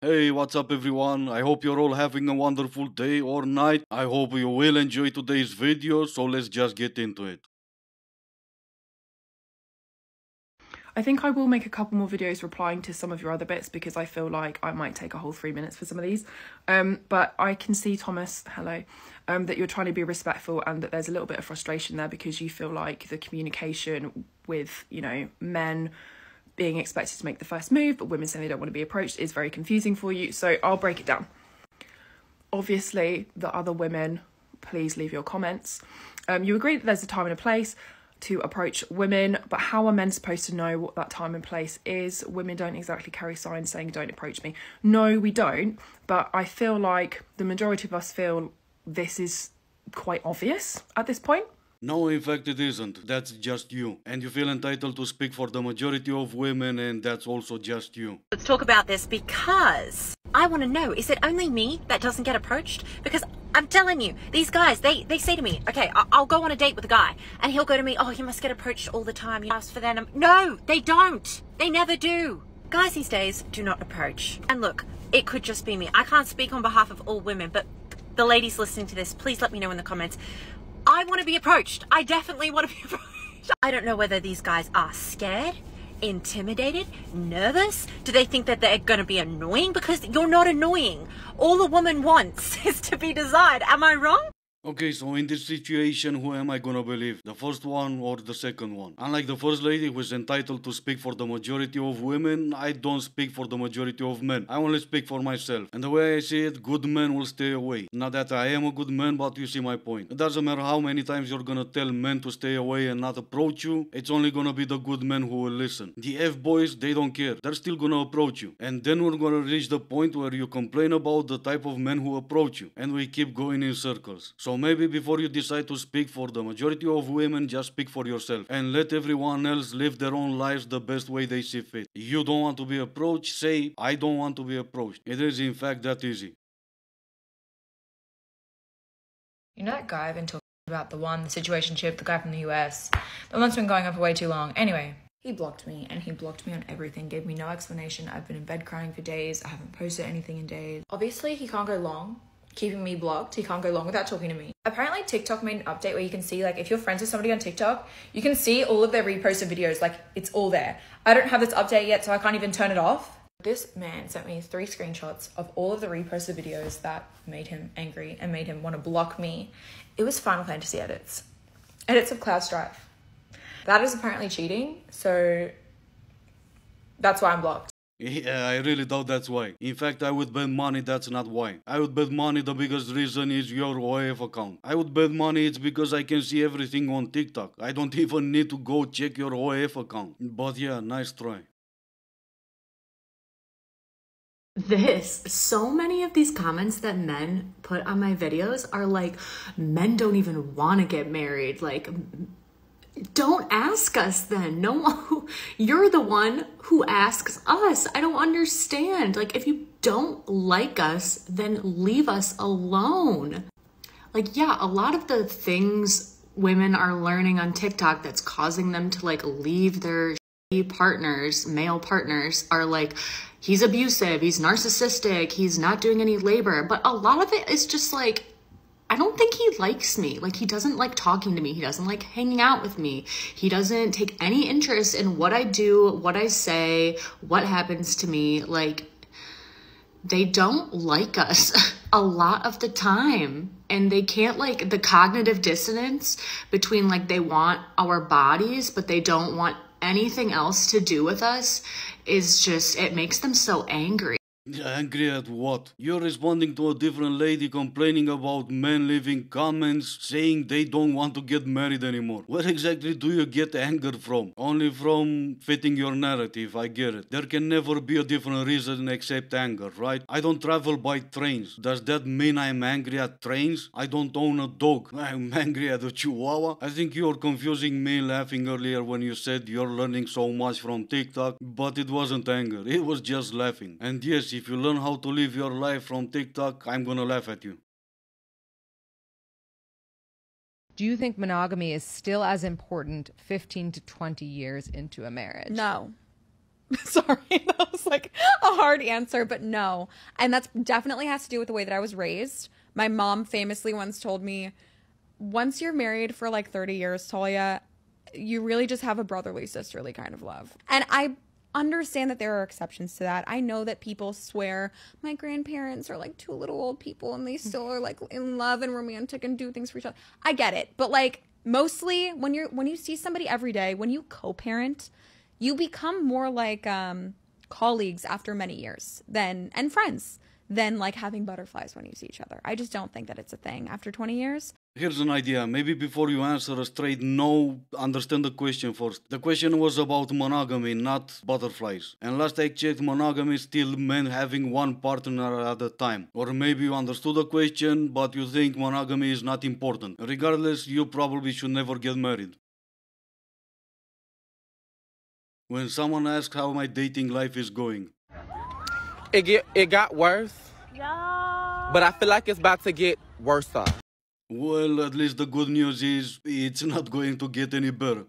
Hey, what's up everyone? I hope you're all having a wonderful day or night. I hope you will enjoy today's video, so let's just get into it. I think I will make a couple more videos replying to some of your other bits because I feel like I might take a whole 3 minutes for some of these. But I can see, Thomas, hello, that you're trying to be respectful and that there's a little bit of frustration there because you feel like the communication with, men being expected to make the first move, but women saying they don't want to be approached is very confusing for you. So I'll break it down. Obviously, the other women, please leave your comments. You agree that there's a time and a place to approach women, but how are men supposed to know what that time and place is? Women don't exactly carry signs saying don't approach me. No, we don't, but I feel like the majority of us feel this is quite obvious at this point. No, in fact it isn't. That's just you. And you feel entitled to speak for the majority of women, and that's also just you. Let's talk about this because I want to know, is it only me that doesn't get approached? Because I'm telling you, these guys, they say to me, okay, I'll go on a date with a guy and he'll go to me, oh, you must get approached all the time. You ask for them. No, they don't. They never do. Guys these days do not approach. And look, it could just be me. I can't speak on behalf of all women, but the ladies listening to this, please let me know in the comments. I want to be approached. I definitely want to be approached. I don't know whether these guys are scared, intimidated, nervous. Do they think that they're going to be annoying? Because you're not annoying. All a woman wants is to be desired. Am I wrong? Okay, so in this situation, who am I gonna believe? The first one or the second one? Unlike the first lady who is entitled to speak for the majority of women, I don't speak for the majority of men. I only speak for myself. And the way I see it, good men will stay away. Not that I am a good man, but you see my point. It doesn't matter how many times you're gonna tell men to stay away and not approach you, it's only gonna be the good men who will listen. The F-boys, they don't care. They're still gonna approach you. And then we're gonna reach the point where you complain about the type of men who approach you. And we keep going in circles. So maybe before you decide to speak for the majority of women, just speak for yourself and let everyone else live their own lives the best way they see fit. You don't want to be approached, say, I don't want to be approached. It is in fact that easy. You know that guy I've been talking about, the situationship, the guy from the US? The one's been going on for way too long. Anyway, he blocked me, and he blocked me on everything, gave me no explanation. I've been in bed crying for days. I haven't posted anything in days. Obviously, he can't go long keeping me blocked. He can't go long without talking to me. Apparently TikTok made an update where you can see, like, if you're friends with somebody on TikTok, you can see all of their reposted videos, like, it's all there. I don't have this update yet, so I can't even turn it off. This man sent me 3 screenshots of all of the reposted videos that made him angry and made him want to block me. It was Final Fantasy edits of Cloud Strife. That is apparently cheating, so that's why I'm blocked. Yeah, I really doubt that's why. In fact, I would bet money that's not why. I would bet money the biggest reason is your OF account. I would bet money it's because I can see everything on TikTok. I don't even need to go check your OF account. But yeah, nice try. So many of these comments that men put on my videos are like, men don't even want to get married. Like, don't ask us then. No, you're the one who asks us. I don't understand. Like, if you don't like us, then leave us alone. Like, yeah, a lot of the things women are learning on TikTok that's causing them to, like, leave their partners, male partners, are like, he's abusive, he's narcissistic, he's not doing any labor. But a lot of it is just like, I don't think he likes me. Like, he doesn't like talking to me. He doesn't like hanging out with me. He doesn't take any interest in what I do, what I say, what happens to me. Like, they don't like us a lot of the time. And they can't, like, the cognitive dissonance between, like, they want our bodies, but they don't want anything else to do with us is just, it makes them so angry. Angry at what? You're responding to a different lady complaining about men leaving comments saying they don't want to get married anymore. Where exactly do you get anger from? Only from fitting your narrative, I get it. There can never be a different reason except anger, right? I don't travel by trains. Does that mean I'm angry at trains? I don't own a dog. I'm angry at a chihuahua? I think you're confusing me laughing earlier when you said you're learning so much from TikTok, but it wasn't anger. It was just laughing. And yes, if you learn how to live your life from TikTok, I'm gonna laugh at you. Do you think monogamy is still as important 15 to 20 years into a marriage? No. Sorry, that was like a hard answer, but no. And that's definitely has to do with the way that I was raised. My mom famously once told me, once you're married for like 30 years, Talia, you really just have a brotherly, sisterly kind of love. And I understand that there are exceptions to that. I know that people swear my grandparents are like two little old people and they still are like in love and romantic and do things for each other. I get it. But like mostly when you see somebody every day, when you co-parent, you become more like colleagues after many years and friends than like having butterflies when you see each other. I just don't think that it's a thing after 20 years. Here's an idea. Maybe before you answer a straight no, understand the question first. The question was about monogamy, not butterflies. And last I checked, monogamy still meant having one partner at a time. Or maybe you understood the question, but you think monogamy is not important. Regardless, you probably should never get married. When someone asks how my dating life is going, it got worse, but I feel like it's about to get worse. well, at least the good news is it's not going to get any better.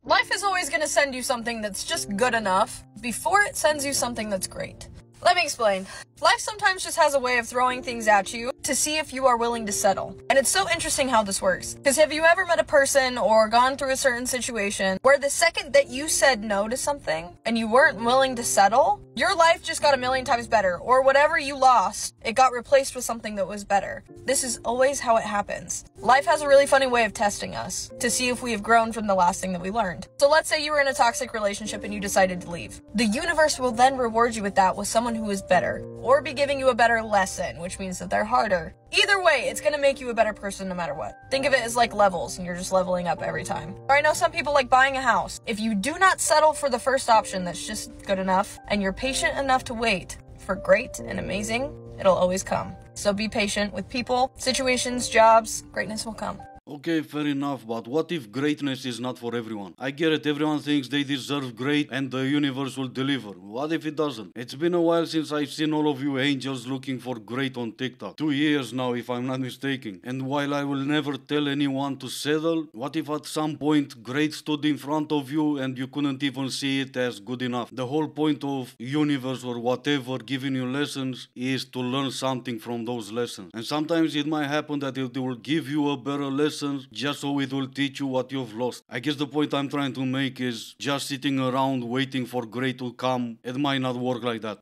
Life is always going to send you something that's just good enough before it sends you something that's great. Let me explain. Life sometimes just has a way of throwing things at you to see if you are willing to settle. And it's so interesting how this works. Because have you ever met a person or gone through a certain situation where the second that you said no to something and you weren't willing to settle, your life just got a million times better, or whatever you lost, it got replaced with something that was better. This is always how it happens. Life has a really funny way of testing us to see if we have grown from the last thing that we learned. So let's say you were in a toxic relationship and you decided to leave. The universe will then reward you with that with someone who is better, or be giving you a better lesson, which means that they're harder. Either way, it's gonna make you a better person no matter what. Think of it as like levels, and you're just leveling up every time. Or I know some people like buying a house. If you do not settle for the first option that's just good enough, and you're patient enough to wait for great and amazing, it'll always come. So be patient with people, situations, jobs, greatness will come. Okay, fair enough, but what if greatness is not for everyone? I get it, everyone thinks they deserve great and the universe will deliver. What if it doesn't? It's been a while since I've seen all of you angels looking for great on TikTok. 2 years now, if I'm not mistaken. And while I will never tell anyone to settle, what if at some point great stood in front of you and you couldn't even see it as good enough? The whole point of universe or whatever giving you lessons is to learn something from those lessons. And sometimes it might happen that it will give you a better lesson just so it will teach you what you've lost. I guess the point I'm trying to make is just sitting around waiting for great to come, it might not work like that.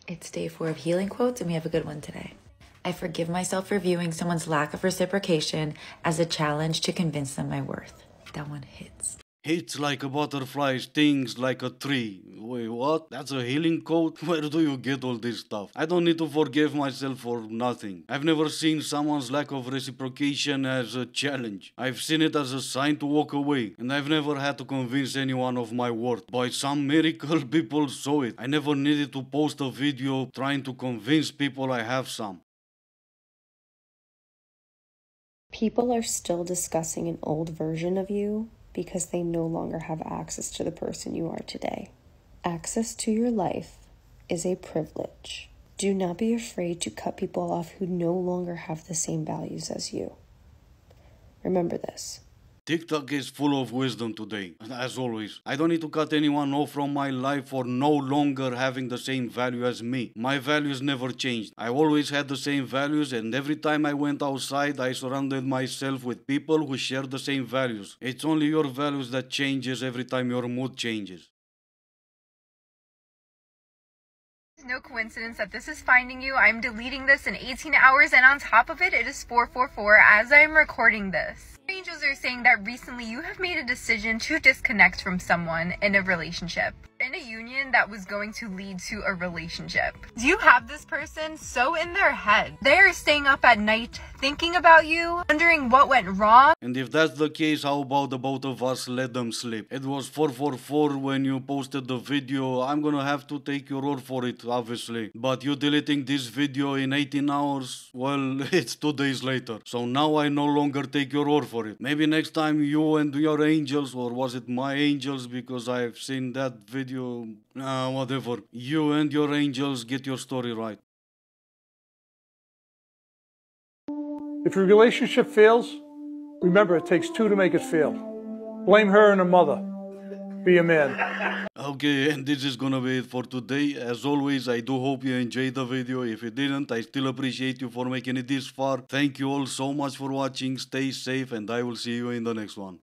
It's day 4 of healing quotes and we have a good one today. I forgive myself for viewing someone's lack of reciprocation as a challenge to convince them my worth. That one hits. Hits like a butterfly, stings like a tree. Wait, what? That's a healing quote? Where do you get all this stuff? I don't need to forgive myself for nothing. I've never seen someone's lack of reciprocation as a challenge. I've seen it as a sign to walk away, and I've never had to convince anyone of my worth. By some miracle, people saw it. I never needed to post a video trying to convince people I have some. People are still discussing an old version of you because they no longer have access to the person you are today. Access to your life is a privilege. Do not be afraid to cut people off who no longer have the same values as you. Remember this. TikTok is full of wisdom today, as always. I don't need to cut anyone off from my life for no longer having the same value as me. My values never changed. I always had the same values, and every time I went outside, I surrounded myself with people who share the same values. It's only your values that changes every time your mood changes. It's no coincidence that this is finding you. I'm deleting this in 18 hours, and on top of it, it is 444 as I'm recording this. Angels are saying that recently you have made a decision to disconnect from someone in a relationship, in a union that was going to lead to a relationship. You have this person so in their head. They are staying up at night thinking about you, wondering what went wrong. And if that's the case, how about the both of us let them sleep? It was 444 when you posted the video. I'm gonna have to take your word for it, obviously. But you deleting this video in 18 hours, well, it's 2 days later. So now I no longer take your word for it. Maybe next time you and your angels, or was it my angels, because I've seen that video, whatever. You and your angels get your story right. If your relationship fails, Remember, it takes two to make it feel. Blame her and her mother. Be a man. Okay, and this is gonna be it for today. As always, I do hope you enjoyed the video. If you didn't, I still appreciate you for making it this far. Thank you all so much for watching. Stay safe, and I will see you in the next one.